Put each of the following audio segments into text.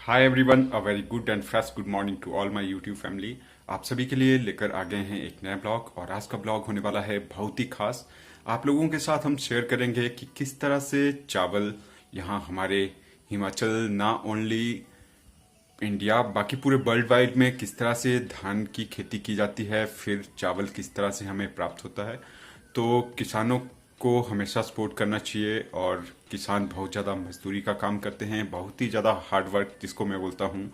Hi everyone, a very good and fresh good morning to all my YouTube family. आप सभी के लिए लेकर आ गए हैं एक नया ब्लॉग और आज का ब्लॉग होने वाला है बहुत ही खास। आप लोगों के साथ हम शेयर करेंगे कि किस तरह से चावल यहाँ हमारे हिमाचल, ना ओनली इंडिया बाकी पूरे वर्ल्ड वाइड में किस तरह से धान की खेती की जाती है, फिर चावल किस तरह से हमें प्राप्त होता है। तो किसानों को हमेशा सपोर्ट करना चाहिए और किसान बहुत ज़्यादा मजदूरी का काम करते हैं, बहुत ही ज़्यादा हार्ड वर्क जिसको मैं बोलता हूँ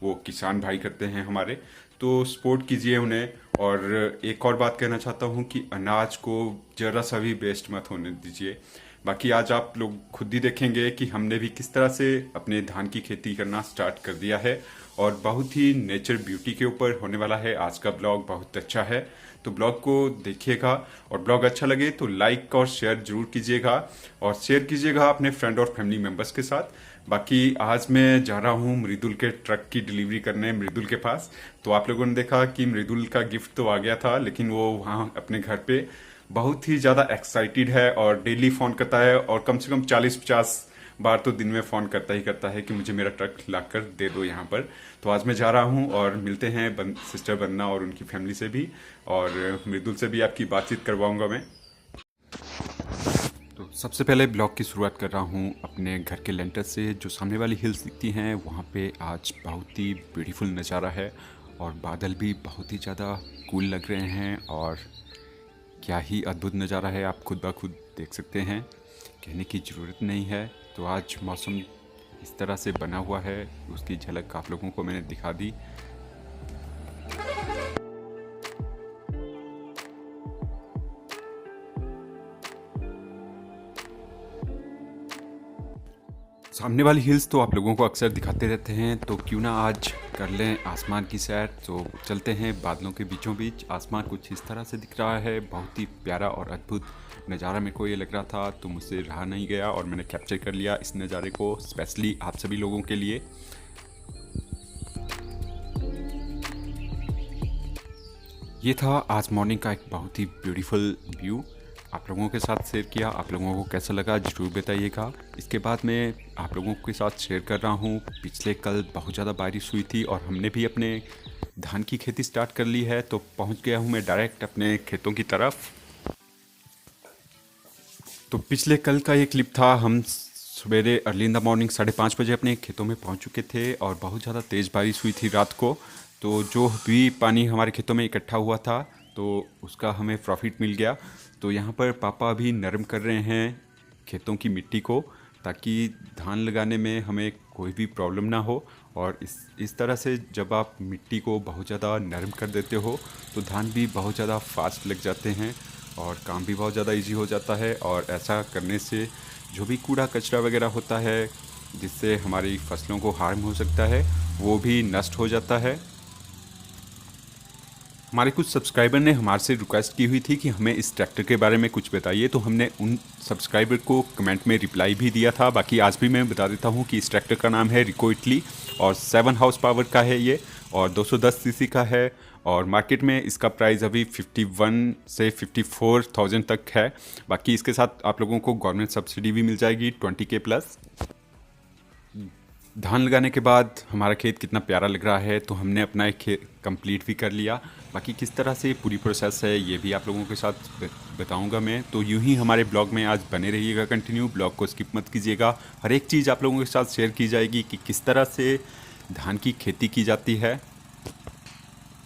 वो किसान भाई करते हैं हमारे। तो सपोर्ट कीजिए उन्हें। और एक और बात कहना चाहता हूँ कि अनाज को ज़रा सा भी वेस्ट मत होने दीजिए। बाकी आज आप लोग खुद ही देखेंगे कि हमने भी किस तरह से अपने धान की खेती करना स्टार्ट कर दिया है और बहुत ही नेचर ब्यूटी के ऊपर होने वाला है आज का ब्लॉग। बहुत अच्छा है, तो ब्लॉग को देखिएगा और ब्लॉग अच्छा लगे तो लाइक और शेयर जरूर कीजिएगा और शेयर कीजिएगा अपने फ्रेंड और फैमिली मेंबर्स के साथ। बाकी आज मैं जा रहा हूँ मृदुल के ट्रक की डिलीवरी करने मृदुल के पास। तो आप लोगों ने देखा कि मृदुल का गिफ्ट तो आ गया था, लेकिन वो वहाँ अपने घर पे बहुत ही ज़्यादा एक्साइटेड है और डेली फ़ोन करता है और कम से कम 40-50 बार तो दिन में फ़ोन करता ही करता है कि मुझे मेरा ट्रक लाकर दे दो यहाँ पर। तो आज मैं जा रहा हूँ और मिलते हैं सिस्टर बन्ना और उनकी फैमिली से भी, और मृदुल से भी आपकी बातचीत करवाऊंगा मैं। तो सबसे पहले ब्लॉग की शुरुआत कर रहा हूँ अपने घर के लेंटर से। जो सामने वाली हिल्स दिखती हैं वहाँ पे आज बहुत ही ब्यूटीफुल नज़ारा है और बादल भी बहुत ही ज़्यादा कूल लग रहे हैं और क्या ही अद्भुत नज़ारा है, आप खुद ब खुद देख सकते हैं, कहने की ज़रूरत नहीं है। तो आज मौसम इस तरह से बना हुआ है, उसकी झलक आप लोगों को मैंने दिखा दी। सामने वाली हिल्स तो आप लोगों को अक्सर दिखाते रहते हैं, तो क्यों ना आज कर लें आसमान की सैर। तो चलते हैं बादलों के बीचों बीच। आसमान कुछ इस तरह से दिख रहा है, बहुत ही प्यारा और अद्भुत नज़ारा मेरे को ये लग रहा था, तो मुझसे रहा नहीं गया और मैंने कैप्चर कर लिया इस नज़ारे को स्पेशली आप सभी लोगों के लिए। ये था आज मॉर्निंग का एक बहुत ही ब्यूटीफुल व्यू, आप लोगों के साथ शेयर किया। आप लोगों को कैसा लगा ज़रूर बताइएगा। इसके बाद मैं आप लोगों के साथ शेयर कर रहा हूँ, पिछले कल बहुत ज़्यादा बारिश हुई थी और हमने भी अपने धान की खेती स्टार्ट कर ली है। तो पहुँच गया हूँ मैं डायरेक्ट अपने खेतों की तरफ। तो पिछले कल का ये क्लिप था, हम सवेरे अर्ली इन द मॉर्निंग 5:30 बजे अपने खेतों में पहुंच चुके थे और बहुत ज़्यादा तेज़ बारिश हुई थी रात को। तो जो भी पानी हमारे खेतों में इकट्ठा हुआ था तो उसका हमें प्रॉफिट मिल गया। तो यहाँ पर पापा अभी नरम कर रहे हैं खेतों की मिट्टी को, ताकि धान लगाने में हमें कोई भी प्रॉब्लम ना हो। और इस तरह से जब आप मिट्टी को बहुत ज़्यादा नरम कर देते हो तो धान भी बहुत ज़्यादा फास्ट लग जाते हैं और काम भी बहुत ज़्यादा इजी हो जाता है। और ऐसा करने से जो भी कूड़ा कचरा वगैरह होता है जिससे हमारी फसलों को हार्म हो सकता है वो भी नष्ट हो जाता है। हमारे कुछ सब्सक्राइबर ने हमारे से रिक्वेस्ट की हुई थी कि हमें इस ट्रैक्टर के बारे में कुछ बताइए, तो हमने उन सब्सक्राइबर को कमेंट में रिप्लाई भी दिया था। बाकी आज भी मैं बता देता हूँ कि इस ट्रैक्टर का नाम है रिको इटली और 7 हाउस पावर का है ये और 210 सीसी का है। और मार्केट में इसका प्राइस अभी 51 से 54,000 तक है। बाकी इसके साथ आप लोगों को गवर्नमेंट सब्सिडी भी मिल जाएगी 20K प्लस। धान लगाने के बाद हमारा खेत कितना प्यारा लग रहा है, तो हमने अपना एक खेत कंप्लीट भी कर लिया। बाकी किस तरह से पूरी प्रोसेस है ये भी आप लोगों के साथ बताऊंगा मैं। तो यूं ही हमारे ब्लॉग में आज बने रहिएगा कंटिन्यू, ब्लॉग को स्किप मत कीजिएगा। हर एक चीज़ आप लोगों के साथ शेयर की जाएगी कि किस तरह से धान की खेती की जाती है।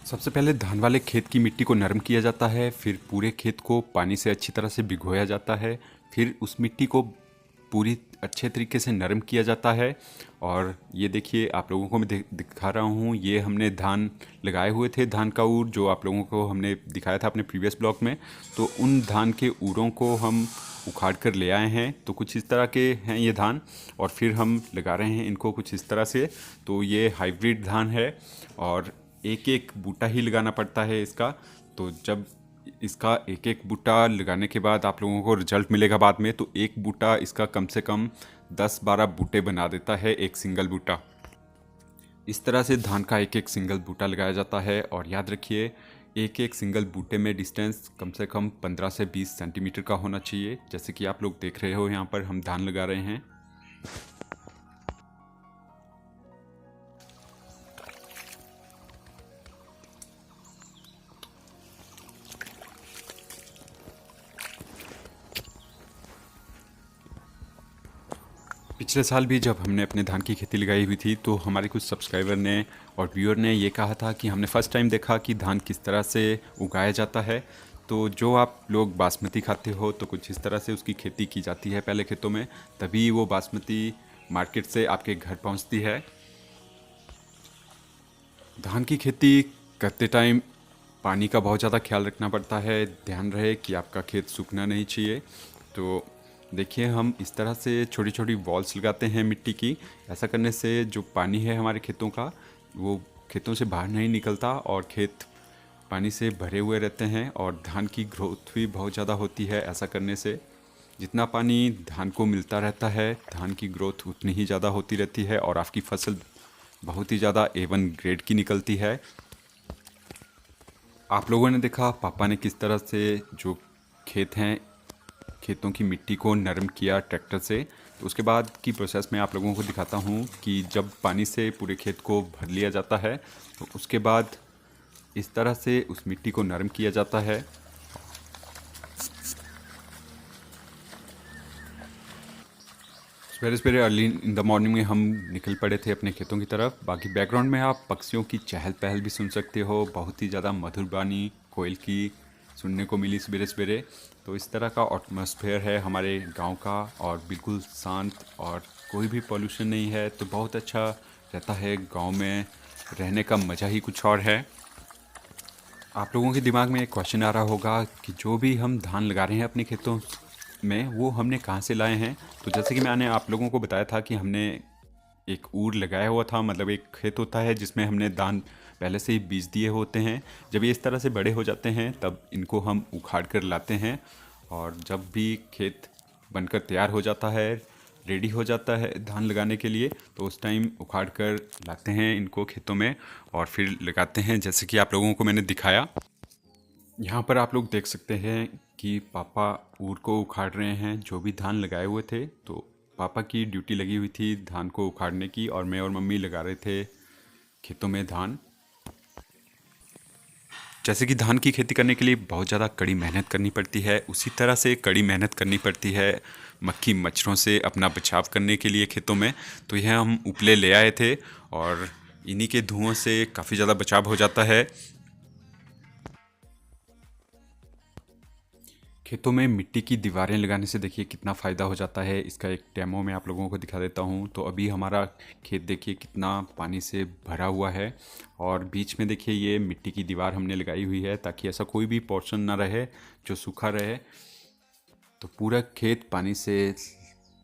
सबसे पहले धान वाले खेत की मिट्टी को नरम किया जाता है, फिर पूरे खेत को पानी से अच्छी तरह से भिगोया जाता है, फिर उस मिट्टी को पूरी अच्छे तरीके से नरम किया जाता है। और ये देखिए आप लोगों को मैं दिखा रहा हूँ, ये हमने धान लगाए हुए थे, धान का ऊर जो आप लोगों को हमने दिखाया था अपने प्रीवियस ब्लॉग में। तो उन धान के ऊरों को हम उखाड़ कर ले आए हैं, तो कुछ इस तरह के हैं ये धान और फिर हम लगा रहे हैं इनको कुछ इस तरह से। तो ये हाइब्रिड धान है और एक एक बूटा ही लगाना पड़ता है इसका। तो जब इसका एक एक बूटा लगाने के बाद आप लोगों को रिजल्ट मिलेगा बाद में, तो एक बूटा इसका कम से कम 10-12 बूटे बना देता है एक सिंगल बूटा। इस तरह से धान का एक एक सिंगल बूटा लगाया जाता है। और याद रखिए एक एक सिंगल बूटे में डिस्टेंस कम से कम 15 से 20 सेंटीमीटर का होना चाहिए। जैसे कि आप लोग देख रहे हो यहाँ पर हम धान लगा रहे हैं। पिछले साल भी जब हमने अपने धान की खेती लगाई हुई थी तो हमारे कुछ सब्सक्राइबर ने और व्यूअर ने ये कहा था कि हमने फ़र्स्ट टाइम देखा कि धान किस तरह से उगाया जाता है। तो जो आप लोग बासमती खाते हो तो कुछ इस तरह से उसकी खेती की जाती है पहले खेतों में, तभी वो बासमती मार्केट से आपके घर पहुंचती है। धान की खेती करते टाइम पानी का बहुत ज़्यादा ख्याल रखना पड़ता है, ध्यान रहे कि आपका खेत सूखना नहीं चाहिए। तो देखिए हम इस तरह से छोटी छोटी वॉल्स लगाते हैं मिट्टी की। ऐसा करने से जो पानी है हमारे खेतों का वो खेतों से बाहर नहीं निकलता और खेत पानी से भरे हुए रहते हैं और धान की ग्रोथ भी बहुत ज़्यादा होती है। ऐसा करने से जितना पानी धान को मिलता रहता है धान की ग्रोथ उतनी ही ज़्यादा होती रहती है और आपकी फसल बहुत ही ज़्यादा A1 ग्रेड की निकलती है। आप लोगों ने देखा पापा ने किस तरह से जो खेत हैं खेतों की मिट्टी को नरम किया ट्रैक्टर से। तो उसके बाद की प्रोसेस में आप लोगों को दिखाता हूँ कि जब पानी से पूरे खेत को भर लिया जाता है तो उसके बाद इस तरह से उस मिट्टी को नरम किया जाता है। सवेरे सवेरे अर्ली इन द मॉर्निंग में हम निकल पड़े थे अपने खेतों की तरफ। बाकी बैकग्राउंड में आप पक्षियों की चहल पहल भी सुन सकते हो, बहुत ही ज़्यादा मधुर वाणी कोयल की सुनने को मिली सवेरे सवेरे। तो इस तरह का एटमॉस्फेयर है हमारे गांव का और बिल्कुल शांत और कोई भी पोल्यूशन नहीं है, तो बहुत अच्छा रहता है गांव में, रहने का मज़ा ही कुछ और है। आप लोगों के दिमाग में एक क्वेश्चन आ रहा होगा कि जो भी हम धान लगा रहे हैं अपने खेतों में वो हमने कहाँ से लाए हैं। तो जैसे कि मैंने आप लोगों को बताया था कि हमने एक ऊर लगाया हुआ था, मतलब एक खेत होता है जिसमें हमने धान पहले से ही बीज दिए होते हैं। जब ये इस तरह से बड़े हो जाते हैं तब इनको हम उखाड़ कर लाते हैं और जब भी खेत बनकर तैयार हो जाता है, रेडी हो जाता है धान लगाने के लिए, तो उस टाइम उखाड़ कर लाते हैं इनको खेतों में और फिर लगाते हैं जैसे कि आप लोगों को मैंने दिखाया। यहाँ पर आप लोग देख सकते हैं कि पापा ऊर को उखाड़ रहे हैं जो भी धान लगाए हुए थे। तो पापा की ड्यूटी लगी हुई थी धान को उखाड़ने की और मैं और मम्मी लगा रहे थे खेतों में धान। जैसे कि धान की खेती करने के लिए बहुत ज़्यादा कड़ी मेहनत करनी पड़ती है, उसी तरह से कड़ी मेहनत करनी पड़ती है मक्खी मच्छरों से अपना बचाव करने के लिए खेतों में। तो यह हम उपले ले आए थे और इन्हीं के धुओं से काफ़ी ज़्यादा बचाव हो जाता है। खेतों में मिट्टी की दीवारें लगाने से देखिए कितना फ़ायदा हो जाता है। इसका एक डेमो मैं आप लोगों को दिखा देता हूँ। तो अभी हमारा खेत देखिए कितना पानी से भरा हुआ है और बीच में देखिए ये मिट्टी की दीवार हमने लगाई हुई है ताकि ऐसा कोई भी पोर्शन ना रहे जो सूखा रहे। तो पूरा खेत पानी से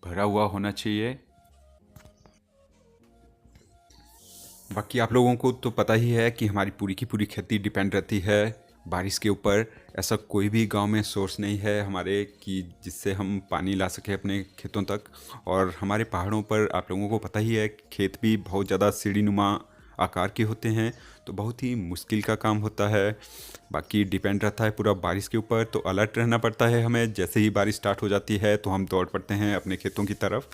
भरा हुआ होना चाहिए। बाकी आप लोगों को तो पता ही है कि हमारी पूरी की पूरी खेती डिपेंड रहती है बारिश के ऊपर। ऐसा कोई भी गांव में सोर्स नहीं है हमारे कि जिससे हम पानी ला सके अपने खेतों तक। और हमारे पहाड़ों पर आप लोगों को पता ही है खेत भी बहुत ज़्यादा सीढ़ीनुमा आकार के होते हैं, तो बहुत ही मुश्किल का काम होता है। बाकी डिपेंड रहता है पूरा बारिश के ऊपर, तो अलर्ट रहना पड़ता है हमें। जैसे ही बारिश स्टार्ट हो जाती है तो हम दौड़ पड़ते हैं अपने खेतों की तरफ।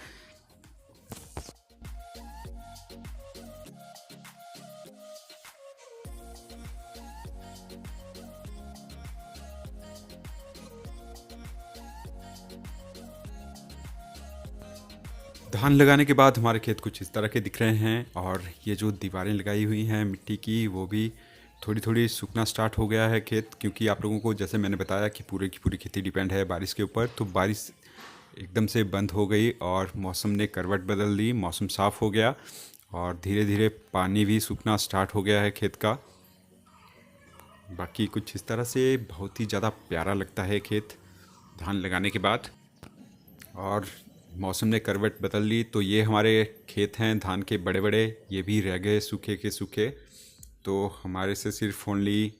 धान लगाने के बाद हमारे खेत कुछ इस तरह के दिख रहे हैं और ये जो दीवारें लगाई हुई हैं मिट्टी की वो भी थोड़ी थोड़ी सूखना स्टार्ट हो गया है खेत, क्योंकि आप लोगों को जैसे मैंने बताया कि पूरे की पूरी खेती डिपेंड है बारिश के ऊपर। तो बारिश एकदम से बंद हो गई और मौसम ने करवट बदल दी, मौसम साफ़ हो गया और धीरे धीरे पानी भी सूखना स्टार्ट हो गया है खेत का। बाकी कुछ इस तरह से बहुत ही ज़्यादा प्यारा लगता है खेत धान लगाने के बाद। और मौसम ने करवट बदल ली तो ये हमारे खेत हैं धान के बड़े बड़े, ये भी रह गए सूखे के सूखे। तो हमारे से सिर्फ ओनली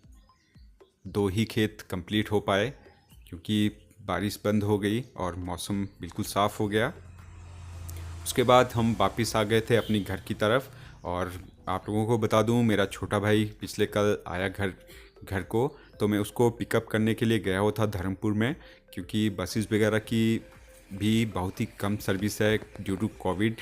2 ही खेत कंप्लीट हो पाए क्योंकि बारिश बंद हो गई और मौसम बिल्कुल साफ़ हो गया। उसके बाद हम वापस आ गए थे अपनी घर की तरफ। और आप लोगों को बता दूं मेरा छोटा भाई पिछले कल आया घर को, तो मैं उसको पिकअप करने के लिए गया हुआ था धर्मपुर में, क्योंकि बसेस वगैरह की भी बहुत ही कम सर्विस है ड्यू टू कोविड।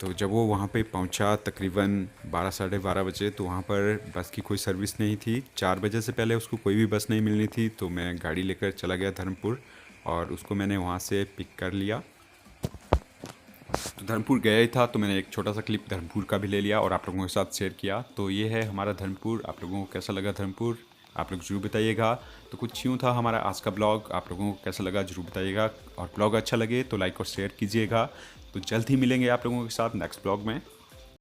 तो जब वो वहाँ पे पहुँचा तकरीबन 12 साढ़े 12 बजे, तो वहाँ पर बस की कोई सर्विस नहीं थी। 4 बजे से पहले उसको कोई भी बस नहीं मिलनी थी। तो मैं गाड़ी लेकर चला गया धर्मपुर और उसको मैंने वहाँ से पिक कर लिया। तो धर्मपुर गया ही था तो मैंने एक छोटा सा क्लिप धर्मपुर का भी ले लिया और आप लोगों के साथ शेयर किया। तो ये है हमारा धर्मपुर। आप लोगों को कैसा लगा धर्मपुर, आप लोग जरूर बताइएगा। तो कुछ यूँ था हमारा आज का ब्लॉग, आप लोगों को कैसा लगा जरूर बताइएगा। और ब्लॉग अच्छा लगे तो लाइक और शेयर कीजिएगा। तो जल्द ही मिलेंगे आप लोगों के साथ नेक्स्ट ब्लॉग में।